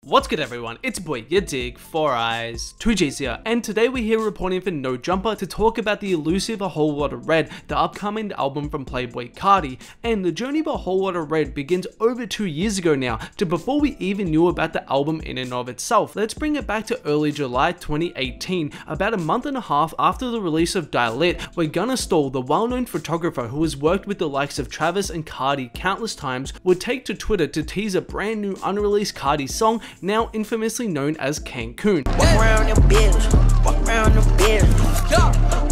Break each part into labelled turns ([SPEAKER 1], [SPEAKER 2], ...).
[SPEAKER 1] What's good everyone, it's boy Yadiiiigg, 4 Eyes, 2G's here, and today we're here reporting for No Jumper to talk about the elusive A Whole Lotta Red, the upcoming album from Playboi Carti. And the journey of A Whole Lotta Red begins over 2 years ago now, to before we even knew about the album in and of itself. Let's bring it back to early July 2018, about a month and a half after the release of Yadiiiigg, where Gunnar Stoll, the well-known photographer who has worked with the likes of Travis and Carti countless times, would take to Twitter to tease a brand new unreleased Carti song, now infamously known as Cancun.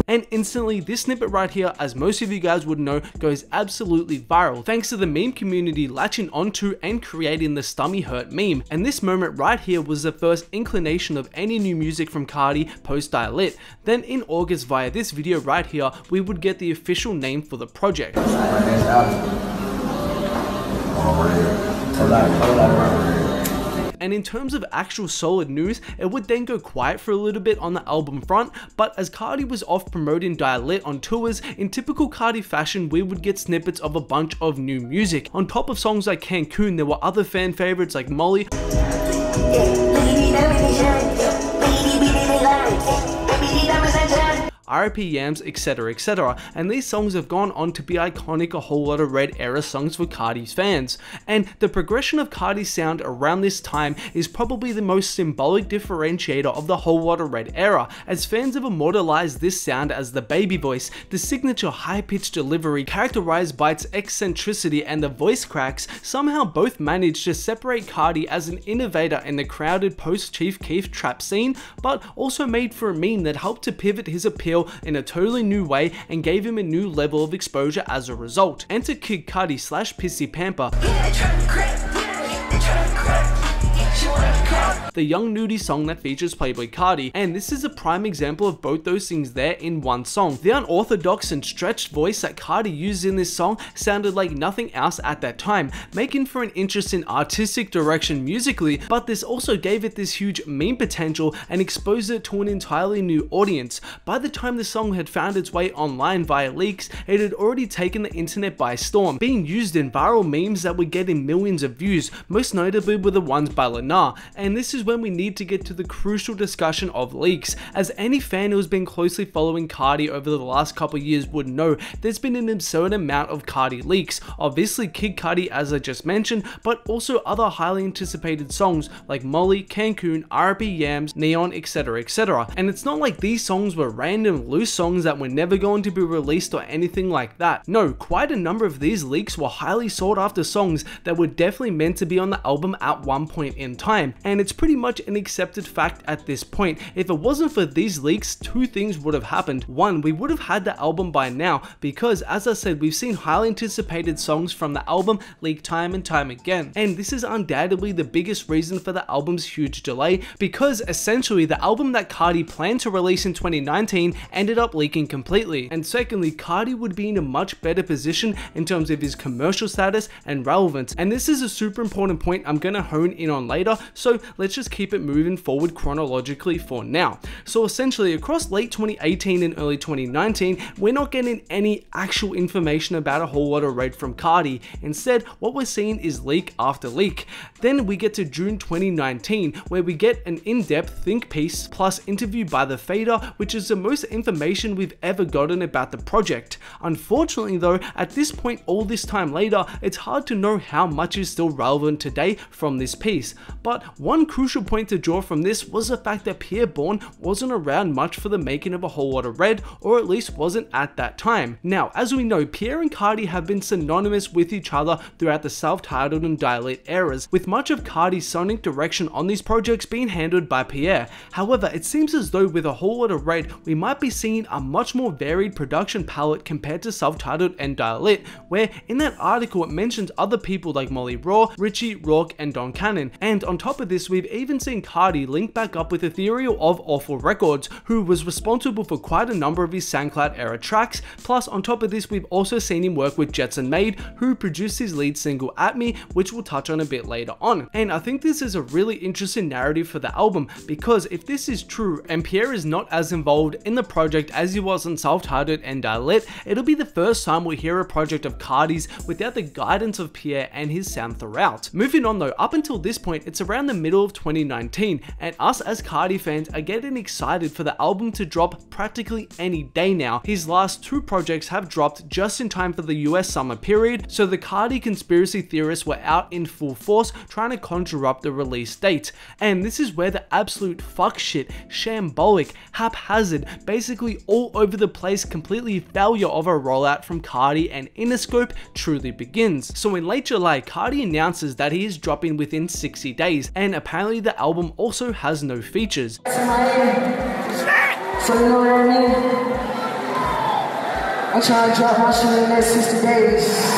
[SPEAKER 1] And instantly, this snippet right here, as most of you guys would know, goes absolutely viral, thanks to the meme community latching onto and creating the Stummy Hurt meme. And this moment right here was the first inclination of any new music from Carti post Yadiiiigg. Then in August, via this video right here, we would get the official name for the project. And in terms of actual solid news, it would then go quiet for a little bit on the album front, but as Carti was off promoting Yadiiiigg on tours, in typical Carti fashion, we would get snippets of a bunch of new music. On top of songs like Cancun, there were other fan favorites like Molly, RPMs, etc, etc, and these songs have gone on to be iconic A Whole Lotta Red era songs for Carti's fans. And the progression of Carti's sound around this time is probably the most symbolic differentiator of the Whole Lotta Red era, as fans have immortalized this sound as the baby voice, the signature high-pitched delivery characterized by its eccentricity, and the voice cracks somehow both managed to separate Carti as an innovator in the crowded post-Chief Keef trap scene, but also made for a meme that helped to pivot his appeal in a totally new way and gave him a new level of exposure as a result. Enter Kid Cudi / Pissy Pamper, the young nudie song that features Playboi Carti, and this is a prime example of both those things there in one song. The unorthodox and stretched voice that Carti used in this song sounded like nothing else at that time, making for an interesting artistic direction musically, but this also gave it this huge meme potential and exposed it to an entirely new audience. By the time the song had found its way online via leaks, it had already taken the internet by storm, being used in viral memes that were getting millions of views, most notably were the ones by Lotta. And this is when we need to get to the crucial discussion of leaks. As any fan who has been closely following Carti over the last couple of years would know, there's been an absurd amount of Carti leaks. Obviously Kid Cudi, as I just mentioned, but also other highly anticipated songs like Molly, Cancun, RPMs, Neon, etc, etc. And it's not like these songs were random loose songs that were never going to be released or anything like that. No, quite a number of these leaks were highly sought after songs that were definitely meant to be on the album at one point in time, and it's pretty much an accepted fact at this point. If it wasn't for these leaks, two things would have happened. One, we would have had the album by now, because as I said, we've seen highly anticipated songs from the album leak time and time again, and this is undoubtedly the biggest reason for the album's huge delay, because essentially the album that Carti planned to release in 2019 ended up leaking completely. And secondly, Carti would be in a much better position in terms of his commercial status and relevance, and this is a super important point I'm gonna hone in on later, so let's just keep it moving forward chronologically for now. So essentially, across late 2018 and early 2019, we're not getting any actual information about A Whole Lotta Red from Carti. Instead, what we're seeing is leak after leak. Then we get to June 2019, where we get an in-depth think piece plus interview by the Fader, which is the most information we've ever gotten about the project. Unfortunately though, at this point all this time later, it's hard to know how much is still relevant today from this piece. But one crucial point to draw from this was the fact that Pierre Bourne wasn't around much for the making of A Whole Lotta Red, or at least wasn't at that time. Now, as we know, Pierre and Carti have been synonymous with each other throughout the self-titled and Yadiiiigg eras, with much of Carti's sonic direction on these projects being handled by Pierre. However, it seems as though with A Whole Lotta Red, we might be seeing a much more varied production palette compared to self-titled and Yadiiiigg, where in that article it mentions other people like Molly Raw, Richie, Rourke, and Don Cannon. And on top of this, we've even seen Carti link back up with Ethereal of Awful Records, who was responsible for quite a number of his SoundCloud era tracks. Plus, on top of this, we've also seen him work with Jetson Maid, who produced his lead single At Me, which we'll touch on a bit later on. And I think this is a really interesting narrative for the album, because if this is true and Pierre is not as involved in the project as he was in Self-Titled and Yadiiiigg, it'll be the first time we hear a project of Carti's without the guidance of Pierre and his sound throughout. Moving on though, up until this point, it's around the middle of 2019, and us as Carti fans are getting excited for the album to drop practically any day now. His last 2 projects have dropped just in time for the US summer period, so the Carti conspiracy theorists were out in full force trying to conjure up the release date. And this is where the absolute fuck shit, shambolic, haphazard, basically all over the place completely failure of a rollout from Carti and Interscope truly begins. So in late July, Carti announces that he is dropping within 60 days, and apparently the album also has no features.
[SPEAKER 2] So you know what I mean? I'm trying to drop my shit in the next 60 days.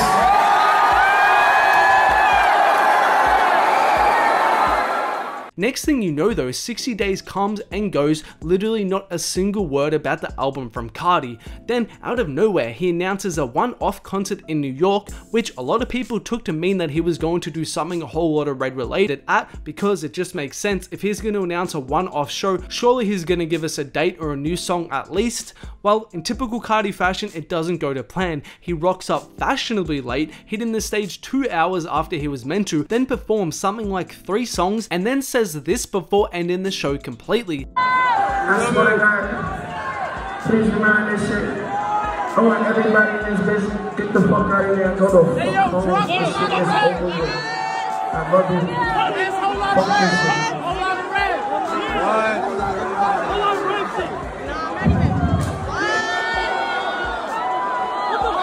[SPEAKER 1] Next thing you know though, 60 days comes and goes, literally not a single word about the album from Carti. Then out of nowhere, he announces a one-off concert in New York, which a lot of people took to mean that he was going to do something a whole lot of Red related at, because it just makes sense. If he's going to announce a one-off show, surely he's going to give us a date or a new song at least. Well, in typical Carti fashion, it doesn't go to plan. He rocks up fashionably late, hitting the stage 2 hours after he was meant to, then performs something like 3 songs, and then says this before ending the show completely.
[SPEAKER 2] I swear to God, please remind this shit. I want everybody in this bitch, get the fuck out of here and go to fuck home. This shit is over with. I love you. Fuck this shit.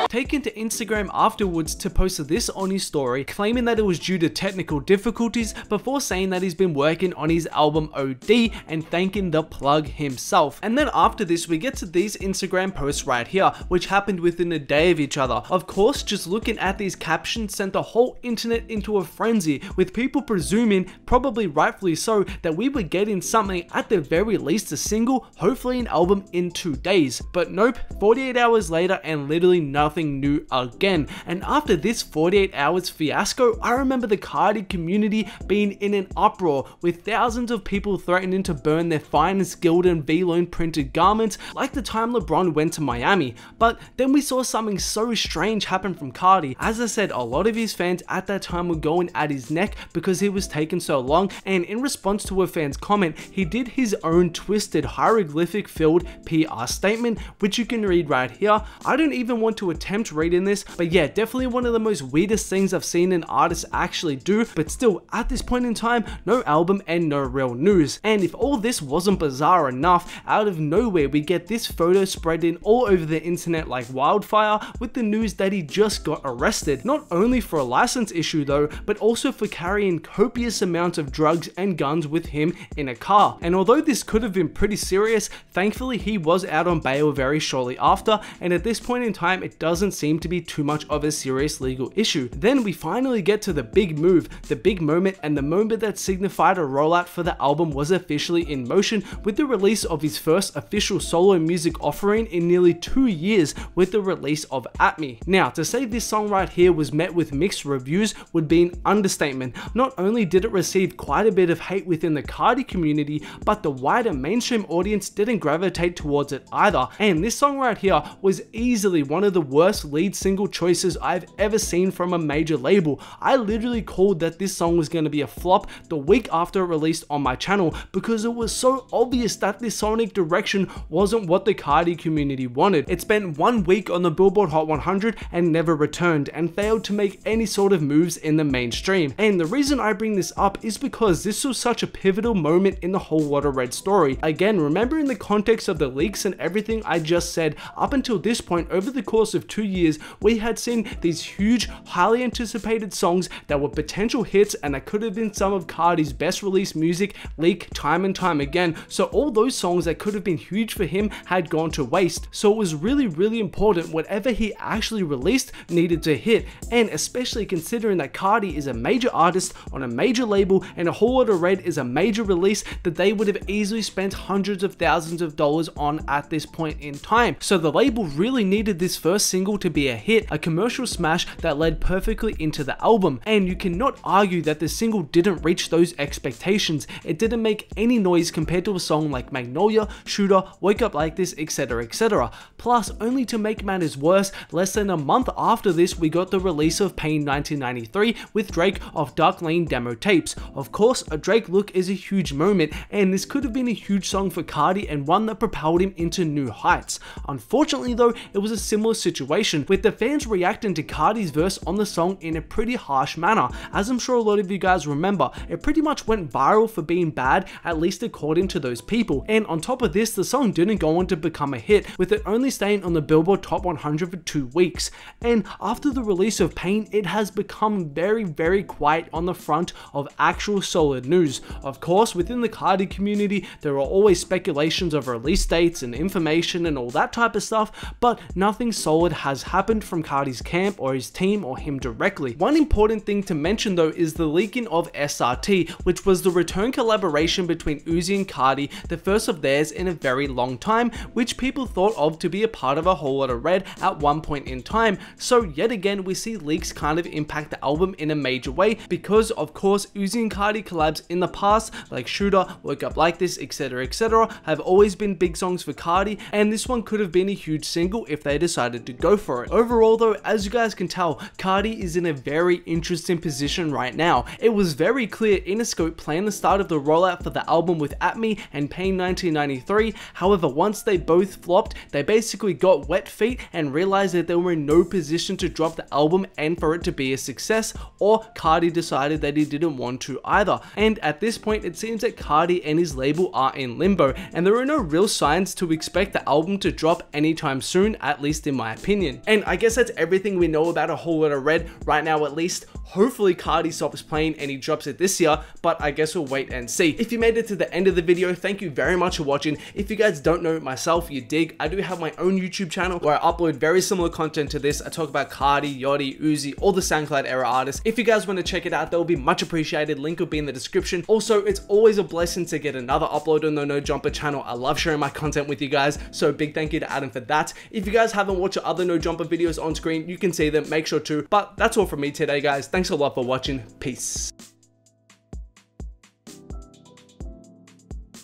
[SPEAKER 1] Taken to Instagram afterwards to post this on his story, claiming that it was due to technical difficulties before saying that he's been working on his album OD and thanking the plug himself. And then after this, we get to these Instagram posts right here, which happened within a day of each other. Of course, just looking at these captions sent the whole internet into a frenzy, with people presuming, probably rightfully so, that we were getting something, at the very least a single, hopefully an album, in 2 days. But nope, 48 hours later and literally nothing new again. And after this 48 hours fiasco, I remember the Carti community being in an uproar, with thousands of people threatening to burn their finest gilded and V-Loan printed garments, like the time LeBron went to Miami. But then we saw something so strange happen from Carti. As I said, a lot of his fans at that time were going at his neck because he was taking so long, and in response to a fan's comment, he did his own twisted hieroglyphic filled PR statement, which you can read right here. I don't even want to attempt reading this, but yeah, definitely one of the most weirdest things I've seen an artist actually do. But still, at this point in time, no album and no real news. And if all this wasn't bizarre enough, out of nowhere we get this photo spreading all over the internet like wildfire, with the news that he just got arrested, not only for a license issue though, but also for carrying copious amounts of drugs and guns with him in a car. And although this could have been pretty serious, thankfully he was out on bail very shortly after, and at this point in time it doesn't seem to be too much of a serious legal issue. Then we finally get to the big move, the big moment, and the moment that signified a rollout for the album was officially in motion, with the release of his first official solo music offering in nearly 2 years, with the release of At Me. Now, to say this song right here was met with mixed reviews would be an understatement. Not only did it receive quite a bit of hate within the Carti community, but the wider mainstream audience didn't gravitate towards it either. And this song right here was easily one of the worst lead single choices I've ever seen from a major label. I literally called that this song was going to be a flop the week after it released on my channel, because it was so obvious that this sonic direction wasn't what the Carti community wanted. It spent 1 week on the Billboard Hot 100 and never returned, and failed to make any sort of moves in the mainstream. And the reason I bring this up is because this was such a pivotal moment in the whole Lotta Red story. Again, remember in the context of the leaks and everything I just said, up until this point, over the course of 2 years, we had seen these huge, highly anticipated songs that were potential hits and that could have been some of Carti's best released music leak time and time again. So all those songs that could have been huge for him had gone to waste. So it was really important whatever he actually released needed to hit, and especially considering that Carti is a major artist on a major label and a whole Lotta Red is a major release that they would have easily spent hundreds of thousands of dollars on at this point in time. So the label really needed this first single single to be a hit, a commercial smash that led perfectly into the album, and you cannot argue that the single didn't reach those expectations. It didn't make any noise compared to a song like Magnolia, Shooter, Wake Up Like This, etc, etc. Plus, only to make matters worse, less than a month after this we got the release of Pain 1993 with Drake of Dark Lane demo tapes. Of course, a Drake look is a huge moment, and this could have been a huge song for Carti and one that propelled him into new heights. Unfortunately though, it was a similar situation, with the fans reacting to Carti's verse on the song in a pretty harsh manner. As I'm sure a lot of you guys remember, it pretty much went viral for being bad, at least according to those people. And on top of this, the song didn't go on to become a hit, with it only staying on the Billboard Top 100 for 2 weeks. And after the release of Pain, it has become very quiet on the front of actual solid news. Of course, within the Carti community, there are always speculations of release dates and information and all that type of stuff, but nothing solid has happened from Carti's camp or his team or him directly. One important thing to mention though is the leaking of SRT, which was the return collaboration between Uzi and Carti, the first of theirs in a very long time, which people thought of to be a part of A Whole Lotta Red at one point in time. So yet again, we see leaks kind of impact the album in a major way, because of course Uzi and Carti collabs in the past, like Shooter, Wake Up Like This, etc, have always been big songs for Carti, and this one could have been a huge single if they decided to go for it. Overall though, as you guys can tell, Carti is in a very interesting position right now. It was very clear Interscope planned the start of the rollout for the album with At Me and Pain 1993, however once they both flopped, they basically got wet feet and realized that they were in no position to drop the album and for it to be a success, or Carti decided that he didn't want to either. And at this point it seems that Carti and his label are in limbo, and there are no real signs to expect the album to drop anytime soon, at least in my opinion. And I guess that's everything we know about A Whole Lotta Red right now, at least. Hopefully Carti stops playing and he drops it this year, but I guess we'll wait and see. If you made it to the end of the video, thank you very much for watching. If you guys don't know myself, Yadiiiigg, I do have my own YouTube channel where I upload very similar content to this. I talk about Carti, Yachty, Uzi, all the SoundCloud era artists. If you guys want to check it out, that will be much appreciated. Link will be in the description. Also, it's always a blessing to get another upload on the No Jumper channel. I love sharing my content with you guys, so big thank you to Adam for that. If you guys haven't watched the other No Jumper videos on screen, you can see them, make sure to. But that's all from me today, guys. Thanks a lot for watching. Peace.